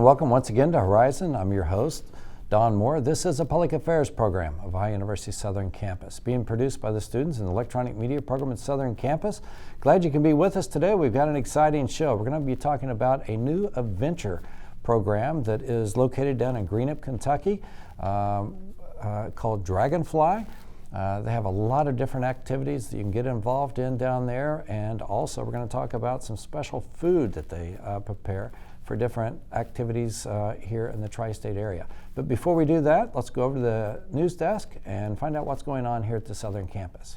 and welcome once again to Horizon. I'm your host, Don Moore. This is a public affairs program of Ohio University Southern Campus, being produced by the students in the electronic media program at Southern Campus. Glad you can be with us today. We've got an exciting show. We're going to be talking about a new adventure program that is located down in Greenup, Kentucky, called Dragonfly. They have a lot of different activities that you can get involved in down there, and also we're going to talk about some special food that they prepare for different activities here in the tri-state area. But before we do that, let's go over to the news desk and find out what's going on here at the Southern Campus.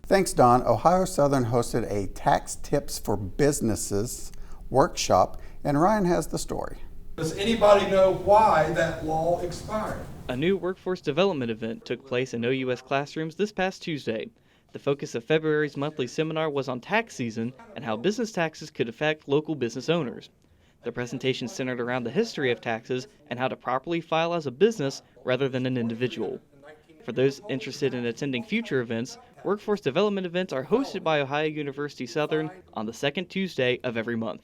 Thanks, Don. Ohio Southern hosted a Tax Tips for Businesses workshop, and Ryan has the story. Does anybody know why that law expired? A new workforce development event took place in OUS classrooms this past Tuesday. The focus of February's monthly seminar was on tax season and how business taxes could affect local business owners. The presentation centered around the history of taxes and how to properly file as a business rather than an individual. For those interested in attending future events, workforce development events are hosted by Ohio University Southern on the second Tuesday of every month.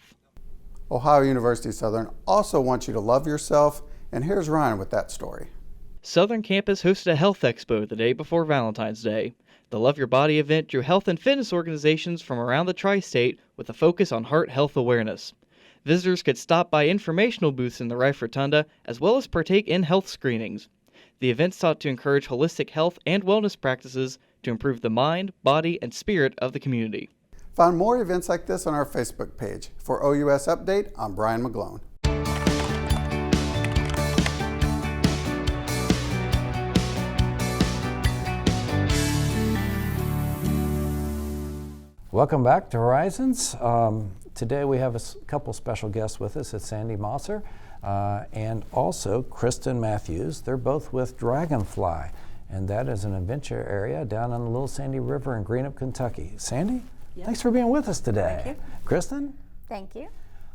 Ohio University Southern also wants you to love yourself, and here's Ryan with that story. Southern Campus hosted a health expo the day before Valentine's Day. The Love Your Body event drew health and fitness organizations from around the tri-state with a focus on heart health awareness. Visitors could stop by informational booths in the Rife Rotunda as well as partake in health screenings. The event sought to encourage holistic health and wellness practices to improve the mind, body, and spirit of the community. Find more events like this on our Facebook page. For OUS Update, I'm Brian McGlone. Welcome back to Horizons. Today we have a couple special guests with us. It's Sandy Mosser and also Kristen Matthews. They're both with Dragonfly, and that is an adventure area down on the Little Sandy River in Greenup, Kentucky. Sandy, Yep. Thanks for being with us today. Thank you. Kristen? Thank you.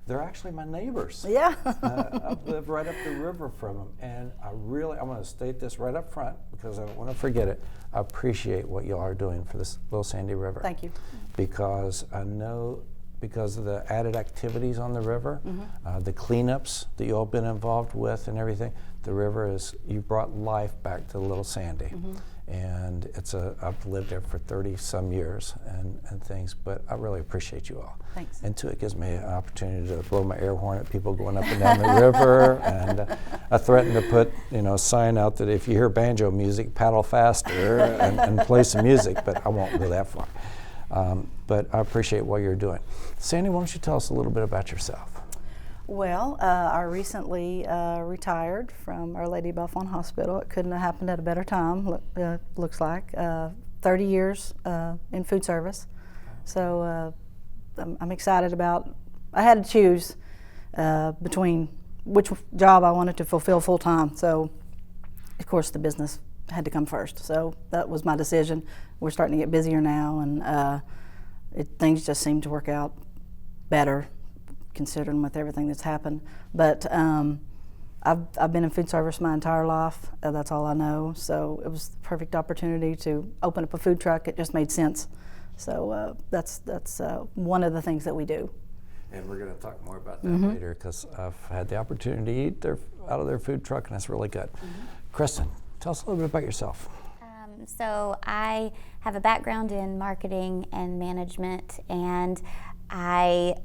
They're actually my neighbors. Yeah. I live right up the river from them, and I'm going to state this right up front because I don't want to forget it. I appreciate what y'all are doing for this Little Sandy River. Thank you. Because I know, because of the added activities on the river, the cleanups that you all been involved with and everything, the river you brought life back to Little Sandy. And I've lived there for 30 some years and things, but I really appreciate you all. Thanks. And two, it gives me an opportunity to blow my air horn at people going up and down the river. And I threatened to put a sign out that if you hear banjo music, paddle faster and play some music, but I won't go that far. But I appreciate what you're doing. Sandy, why don't you tell us a little bit about yourself? Well, I recently retired from Our Lady of Buffalo Hospital. It couldn't have happened at a better time, looks like. 30 years in food service. So I'm excited about, I had to choose between which job I wanted to fulfill full time. So, of course, the business had to come first. So that was my decision. We're starting to get busier now, and things just seem to work out better considering with everything that's happened. But I've been in food service my entire life. That's all I know. So it was the perfect opportunity to open up a food truck. It just made sense. So that's one of the things that we do. And we're going to talk more about that later, because I've had the opportunity to eat out of their food truck, and it's really good. Kristen, tell us a little bit about yourself. So I have a background in marketing and management, and I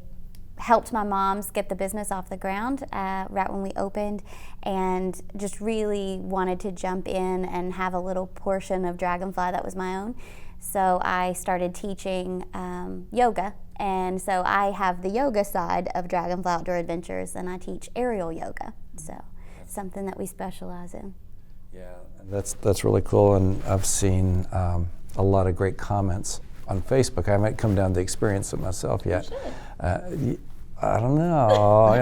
helped my moms get the business off the ground right when we opened, and just really wanted to jump in and have a little portion of Dragonfly that was my own. So I started teaching yoga, and so I have the yoga side of Dragonfly Outdoor Adventures, and I teach aerial yoga, so something that we specialize in. Yeah, that's really cool, and I've seen a lot of great comments on Facebook. I haven't come down to experience it myself yet. I don't know,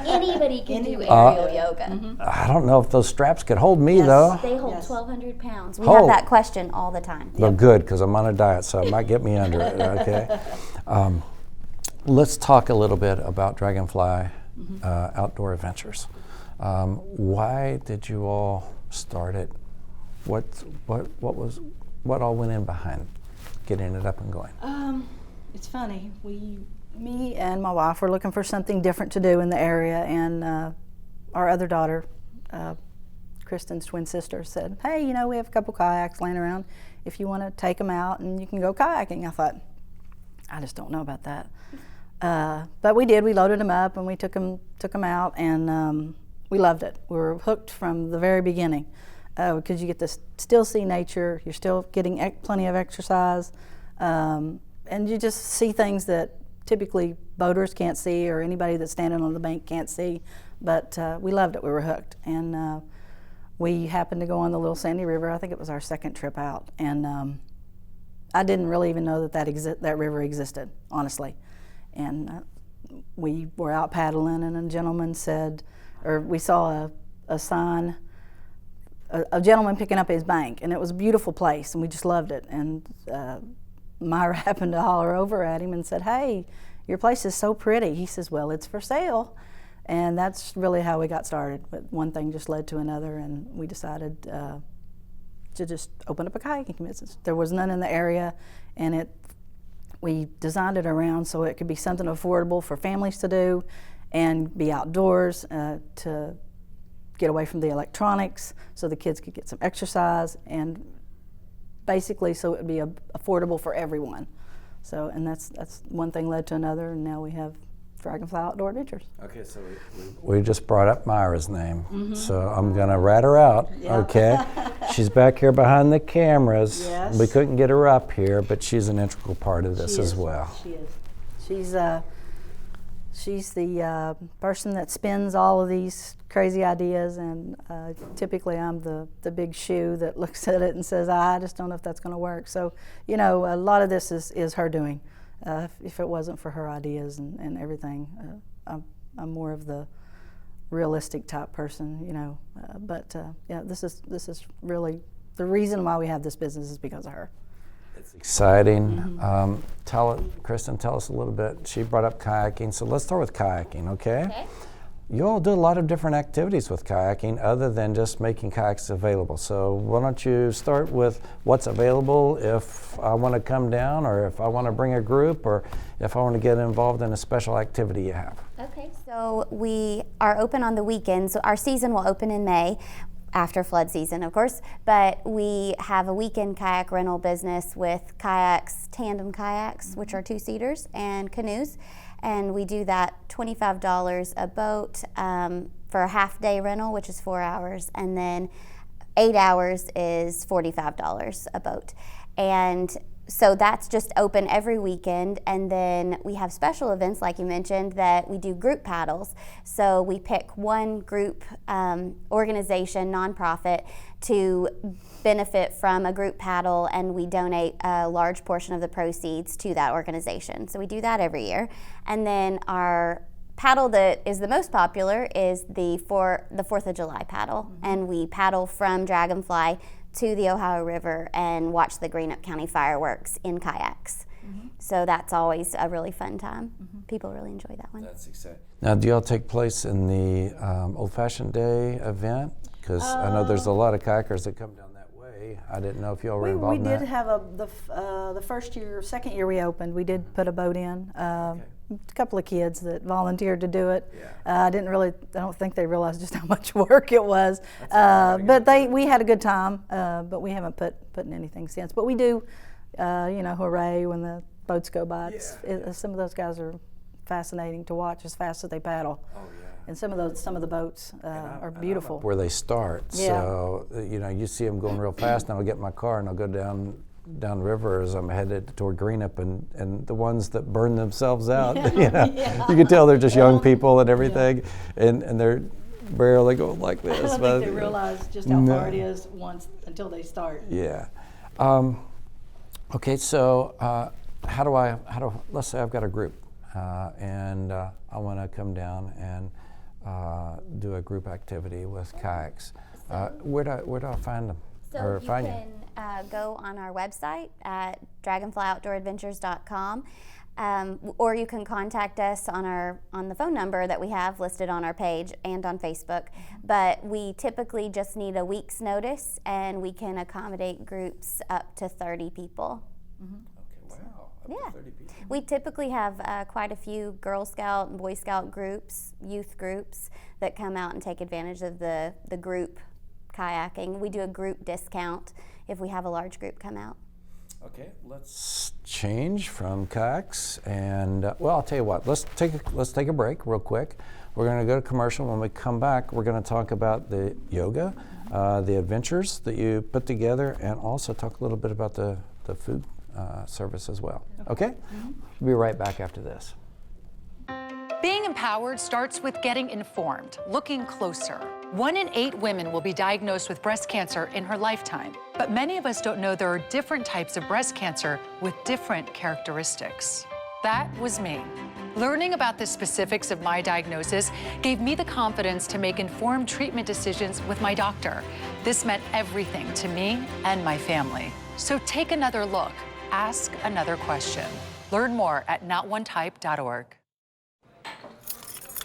Anybody can do aerial yoga. I don't know if those straps could hold me, though. They hold 1,200 pounds. We have that question all the time. Well, good, because I'm on a diet, so it might get me under it, okay? Let's talk a little bit about Dragonfly Outdoor Adventures. Why did you all start it? what all went in behind getting it up and going? It's funny. Me and my wife were looking for something different to do in the area, and our other daughter, Kristen's twin sister, said, "Hey, we have a couple kayaks laying around. If you want to take them out and you can go kayaking." I thought, I just don't know about that. But we did. We loaded them up and we took them out, and we loved it. We were hooked from the very beginning because you get to still see nature. You're still getting plenty of exercise, and you just see things that typically boaters can't see or anybody that's standing on the bank can't see. But we loved it. We were hooked, and we happened to go on the Little Sandy River. I think it was our second trip out, and I didn't really even know that river existed, honestly. And we were out paddling, and a gentleman said, or we saw a sign, a gentleman picking up his bank, and it was a beautiful place, and we just loved it. And Myra happened to holler over at him and said, "Hey, your place is so pretty." He says, "Well, it's for sale." And that's really how we got started. But one thing just led to another, and we decided to just open up a kayaking business. There was none in the area, and we designed it around so it could be something affordable for families to do and be outdoors, to get away from the electronics so the kids could get some exercise, and basically so it would be affordable for everyone. So, and that's one thing led to another, and now we have Dragonfly Outdoor Adventures. Okay, so we just brought up Myra's name, so I'm going to rat her out, okay? She's back here behind the cameras. Yes. We couldn't get her up here, but she's an integral part of this as well. She is. She's the person that spins all of these crazy ideas, and typically I'm the big shoe that looks at it and says, "I just don't know if that's going to work." So, a lot of this is her doing. If it wasn't for her ideas and everything, I'm more of the realistic type person, But this is really the reason why we have this business is because of her. It's exciting. Kristen, tell us a little bit. She brought up kayaking, so let's start with kayaking, okay? Okay. You all do a lot of different activities with kayaking other than just making kayaks available. So why don't you start with what's available if I want to come down, or if I want to bring a group, or if I want to get involved in a special activity you have. Okay, so we are open on the weekends. So our season will open in May, after flood season, of course, but we have a weekend kayak rental business with kayaks, tandem kayaks, which are 2-seaters, and canoes. And we do that $25 a boat for a half-day rental, which is 4 hours, and then 8 hours is $45 a boat. And so that's just open every weekend, and then we have special events, like you mentioned, that we do group paddles. So we pick one group organization, nonprofit, to benefit from a group paddle, and we donate a large portion of the proceeds to that organization. So we do that every year. And then our paddle that is the most popular is the 4th of July paddle, and we paddle from Dragonfly to the Ohio River and watch the Greenup County fireworks in kayaks. So that's always a really fun time. People really enjoy that one. That's exciting. Now, do y'all take place in the Old-Fashioned Day event? Because I know there's a lot of kayakers that come down that way. I didn't know if y'all were involved in that. We did have the second year we opened, we did put a boat in. A couple of kids that volunteered to do it. I don't think they realized just how much work it was. But we had a good time. But we haven't put in anything since. But we do, hooray when the boats go by. Some of those guys are fascinating to watch as fast as they paddle. And some of the boats are beautiful. Where they start. So you see them going real fast, and I'll get in my car and I'll go downriver as I'm headed toward Greenup, and the ones that burn themselves out, you can tell they're just young people and everything, and they're barely going like this. I don't think they realize just how far it is until they start. Yeah. Okay, so let's say I've got a group, and I want to come down and do a group activity with kayaks. Where do I find them? So you can go on our website at dragonflyoutdooradventures.com. Or you can contact us on the phone number that we have listed on our page and on Facebook. But we typically just need a week's notice, and we can accommodate groups up to 30 people. Okay, wow. Yeah. 30 people. We typically have quite a few Girl Scout and Boy Scout groups, youth groups, that come out and take advantage of the group kayaking. We do a group discount if we have a large group come out. Okay, let's change from kayaks, and well, I'll tell you what. Let's take a break real quick. We're going to go to commercial. When we come back, we're going to talk about the yoga, the adventures that you put together, and also talk a little bit about the food service as well. Okay? We'll be right back after this. Being empowered starts with getting informed, looking closer. 1 in 8 women will be diagnosed with breast cancer in her lifetime. But many of us don't know there are different types of breast cancer with different characteristics. That was me. Learning about the specifics of my diagnosis gave me the confidence to make informed treatment decisions with my doctor. This meant everything to me and my family. So take another look. Ask another question. Learn more at notonetype.org.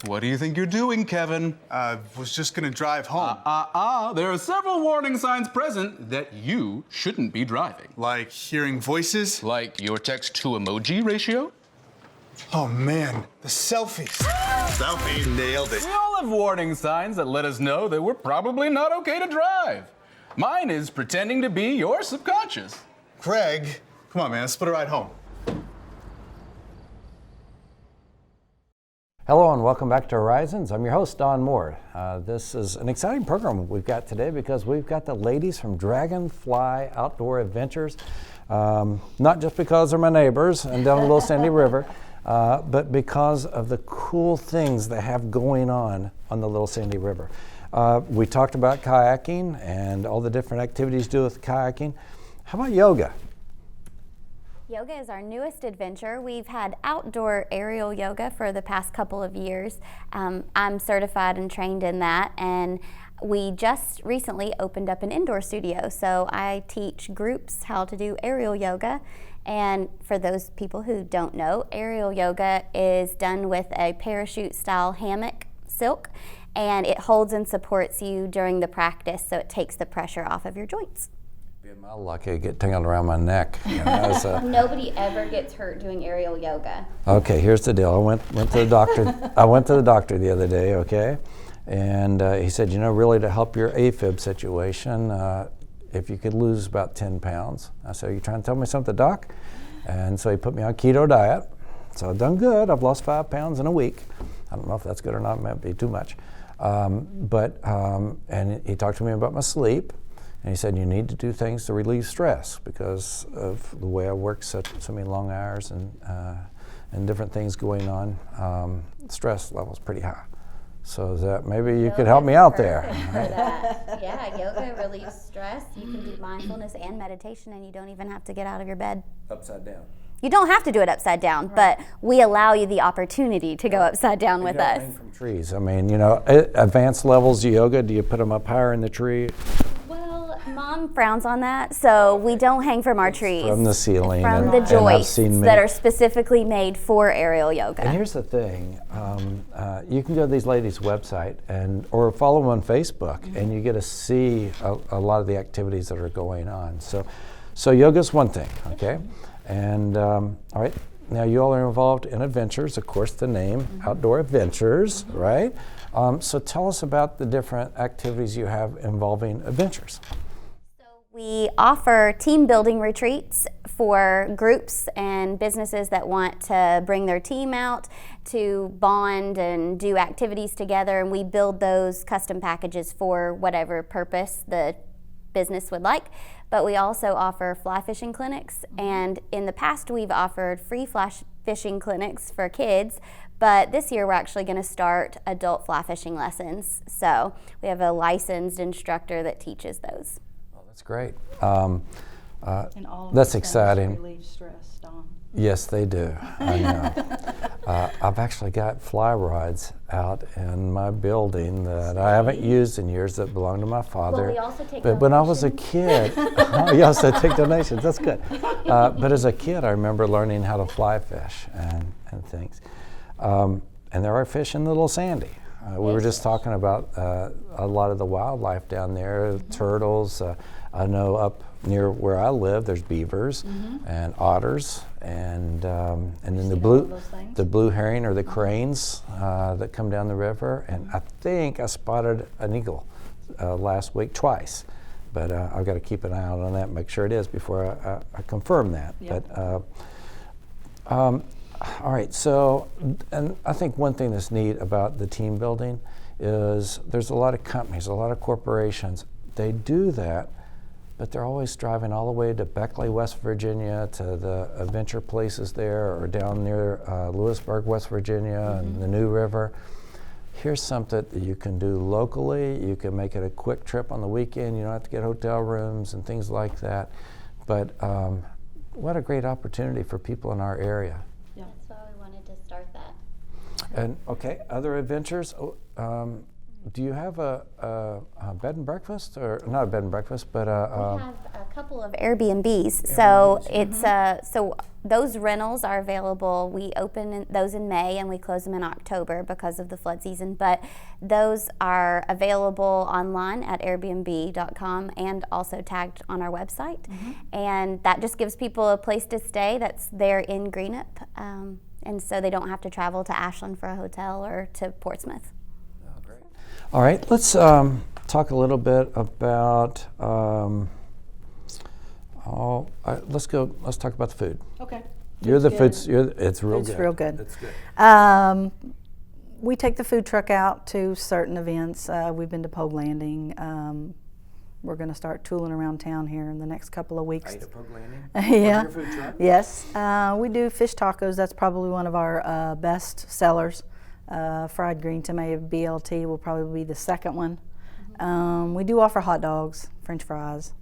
What do you think you're doing, Kevin? Was just gonna drive home. There are several warning signs present that you shouldn't be driving. Like hearing voices? Like your text-to-emoji ratio? Oh man, the selfies. Selfie, nailed it. We all have warning signs that let us know that we're probably not okay to drive. Mine is pretending to be your subconscious. Craig, come on man, let's split a ride home. Hello and welcome back to Horizons. I'm your host, Don Moore. This is an exciting program we've got today because we've got the ladies from Dragonfly Outdoor Adventures. Not just because they're my neighbors and down the Little Sandy River, but because of the cool things they have going on the Little Sandy River. We talked about kayaking and all the different activities to do with kayaking. How about yoga? Yoga is our newest adventure. We've had outdoor aerial yoga for the past couple of years. I'm certified and trained in that, and we just recently opened up an indoor studio. So I teach groups how to do aerial yoga. And for those people who don't know, aerial yoga is done with a parachute-style hammock silk, and it holds and supports you during the practice, so it takes the pressure off of your joints. Being my luck, I get tangled around my neck. You know, so. Nobody ever gets hurt doing aerial yoga. Okay, here's the deal. I went to the doctor. I went to the doctor the other day. Okay, and he said, you know, really to help your AFib situation, if you could lose about 10 pounds. I said, are you trying to tell me something, Doc? And so he put me on keto diet. So I've done good. I've lost 5 pounds in a week. I don't know if that's good or not. It might be too much. And he talked to me about my sleep. And he said, you need to do things to relieve stress because of the way I work so many long hours and different things going on. Stress level's pretty high. So that maybe you could help me out there. For that. Yeah, yoga relieves stress. You can do mindfulness and meditation, and you don't even have to get out of your bed. Upside down. You don't have to do it upside down, but we allow you the opportunity to go upside down with us. Hang from trees. I mean, you know, advanced levels of yoga, do you put them up higher in the tree? Well, Mom frowns on that, so we don't hang from our trees. From the ceiling. From the joists that are specifically made for aerial yoga. And here's the thing, you can go to these ladies' website or follow them on Facebook, and you get to see a lot of the activities that are going on. So yoga's one thing, okay? And all right, now you all are involved in adventures, of course the name, Outdoor Adventures, right? So tell us about the different activities you have involving adventures. So we offer team building retreats for groups and businesses that want to bring their team out to bond and do activities together, and we build those custom packages for whatever purpose the business would like. But we also offer fly fishing clinics, and in the past we've offered free fly fishing clinics for kids, but this year we're actually going to start adult fly fishing lessons. So we have a licensed instructor that teaches those. Oh, that's great. And all of that's those exciting. things relieve stress, Don. Yes, they do. I I've actually got fly rods out in my building that I haven't used in years that belong to my father. Well, we also take but when I was a kid, oh, yes, I take donations. That's good. But as a kid, I remember learning how to fly fish and things. And there are fish in Little Sandy. We were just talking about a lot of the wildlife down there, turtles. I know up near where I live, there's beavers and otters, and then the blue herring or the cranes that come down the river. And I think I spotted an eagle last week twice, but I've got to keep an eye out on that and make sure it is before I confirm that. Yep. But all right, so, and I think one thing that's neat about the team building is there's a lot of companies, a lot of corporations. They do that, but they're always driving all the way to Beckley, West Virginia, to the adventure places there, or down near Lewisburg, West Virginia, and the New River. Here's something that you can do locally. You can make it a quick trip on the weekend. You don't have to get hotel rooms and things like that. But what a great opportunity for people in our area. That's why we wanted to start that. And okay, other adventures. Do you have a bed and breakfast, or not a bed and breakfast, but We have a couple of Airbnbs. So it's so those rentals are available. We open those in May and we close them in October because of the flood season. But those are available online at Airbnb.com and also tagged on our website. And that just gives people a place to stay that's there in Greenup, and so they don't have to travel to Ashland for a hotel or to Portsmouth. all right? Let's talk a little bit about. Let's talk about the food. Okay. You're the foods. It's real It's good. real good. It's good. We take the food truck out to certain events. We've been to Pogue Landing. We're going to start tooling around town here in the next couple of weeks. Pogue Landing? Yeah. Your food truck? Yes. We do fish tacos. That's probably one of our best sellers. Fried green tomato BLT will probably be the second one. We do offer hot dogs, French fries,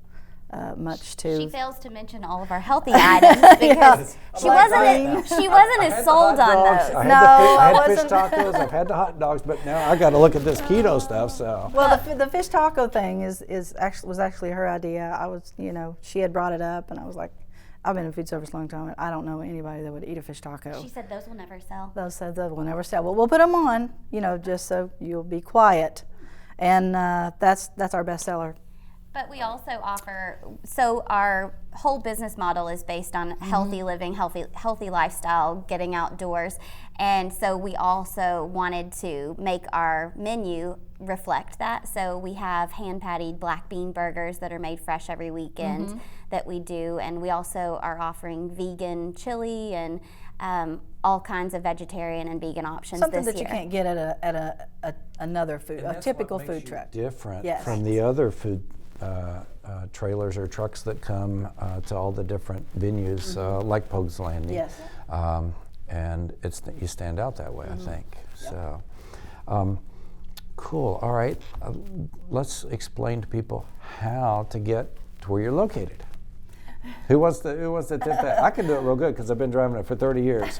much too. She fails to mention all of our healthy items because she wasn't as sold on those. I had fish tacos. I've had the hot dogs, but now I got to look at this keto stuff. So Well, the fish taco thing was actually her idea. I was, she had brought it up, and I was like, I've been in food service a long time, and I don't know anybody that would eat a fish taco. She said those will never sell. Those said that will never sell. Well, we'll put them on, just so you'll be quiet, and that's our best seller. But we also offer, so our whole business model is based on healthy living, healthy lifestyle, getting outdoors. And so we also wanted to make our menu reflect that. So we have hand-patted black bean burgers that are made fresh every weekend that we do. And we also are offering vegan chili and all kinds of vegetarian and vegan options Something this that year. you can't get at another food, a typical food truck. different Yes. from the other food trailers or trucks that come to all the different venues, like Pogue's Landing. Yes. And you stand out that way, I think. So, cool. All right. Let's explain to people how to get to where you're located. Who wants to tip that? I can do it real good because I've been driving it for 30 years,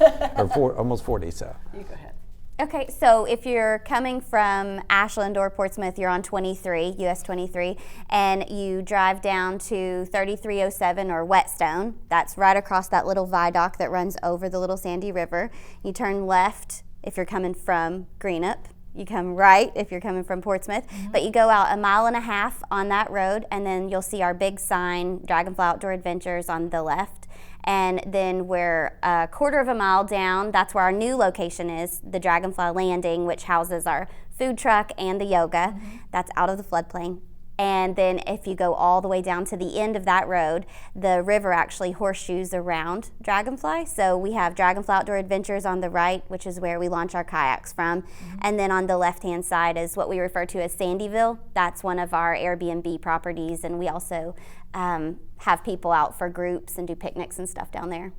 or almost 40. So. You go ahead. Okay, so if you're coming from Ashland or Portsmouth, you're on 23, US 23, and you drive down to 3307 or Whetstone. That's right across that little viaduct that runs over the Little Sandy River. You turn left if you're coming from Greenup. You come right if you're coming from Portsmouth, but you go out 1.5 miles on that road, and then you'll see our big sign, Dragonfly Outdoor Adventures, on the left. And then we're 1/4 mile down, that's where our new location is, the Dragonfly Landing, which houses our food truck and the yoga. That's out of the floodplain. And then if you go all the way down to the end of that road, the river actually horseshoes around Dragonfly. So we have Dragonfly Outdoor Adventures on the right, which is where we launch our kayaks from. And then on the left-hand side is what we refer to as Sandyville. That's one of our Airbnb properties, and we also have people out for groups and do picnics and stuff down there.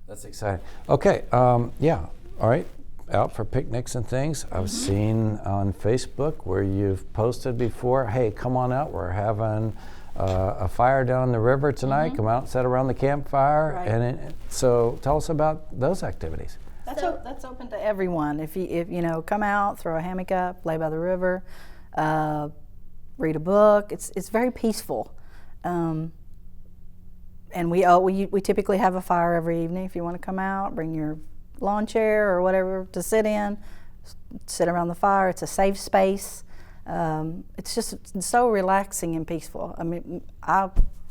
That's exciting. Okay, yeah, all right. Out for picnics and things. I've seen on Facebook where you've posted before, hey, come on out, we're having a fire down the river tonight, come out and sit around the campfire. Right. And so tell us about those activities. That's open to everyone. If you know, come out, throw a hammock up, lay by the river, read a book. It's very peaceful. And we typically have a fire every evening. If you want to come out, bring your lawn chair or whatever to sit in, sit around the fire. It's a safe space. It's just so relaxing and peaceful. I mean,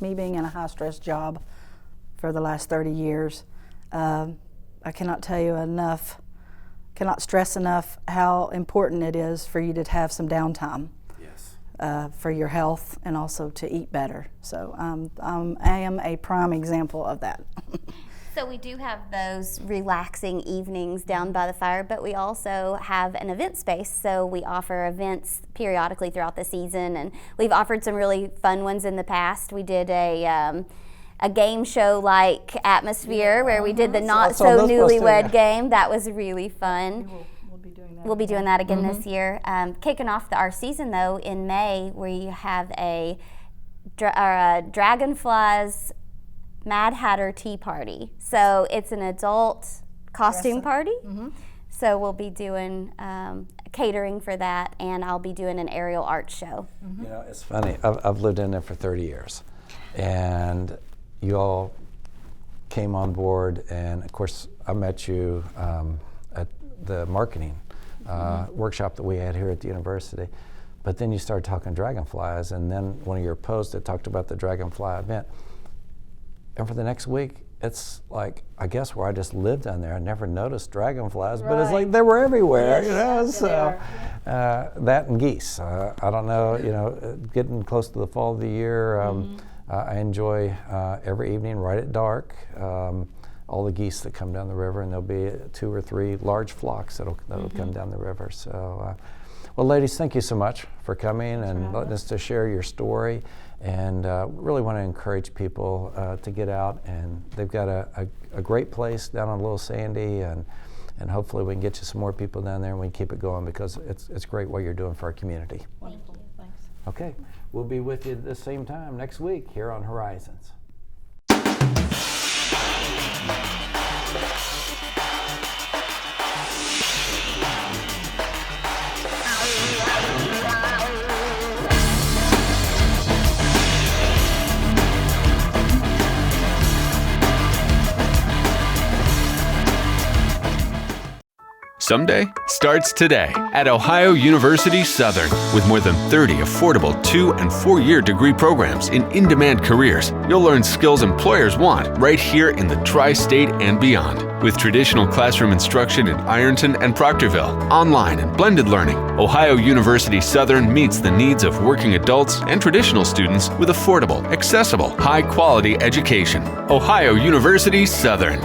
me being in a high-stress job for the last 30 years, I cannot tell you enough, cannot stress enough how important it is for you to have some downtime. For your health and also to eat better. So I am a prime example of that. So we do have those relaxing evenings down by the fire, but we also have an event space. So we offer events periodically throughout the season, and we've offered some really fun ones in the past. We did a game show like atmosphere where we did the not so newlywed game. That was really fun. We'll be doing that again this year. Kicking off our season, though, in May, we have a Dragonfly's Mad Hatter Tea Party. So it's an adult costume party. So we'll be doing catering for that, and I'll be doing an aerial art show. You know, it's funny. I've lived in there for 30 years, and you all came on board, and of course, I met you at the marketing workshop that we had here at the university. But then you started talking dragonflies, and then one of your posts that talked about the Dragonfly event. And for the next week, it's like, I guess where I just lived down there, I never noticed dragonflies, but it's like they were everywhere, you know. So that and geese. I don't know, you know, getting close to the fall of the year, I enjoy every evening right at dark. All the geese that come down the river, and there'll be 2 or 3 large flocks that'll come down the river. So, well, ladies, thank you so much for coming and letting us to share your story. And really want to encourage people to get out, and they've got a great place down on Little Sandy, and hopefully we can get you some more people down there, and we can keep it going, because it's great what you're doing for our community. Wonderful. Thanks. Okay, we'll be with you at the same time next week here on Horizons. Someday starts today at Ohio University Southern. With more than 30 affordable 2- and 4-year degree programs in-demand careers, you'll learn skills employers want right here in the tri-state and beyond. With traditional classroom instruction in Ironton and Proctorville, online and blended learning, Ohio University Southern meets the needs of working adults and traditional students with affordable, accessible, high-quality education. Ohio University Southern.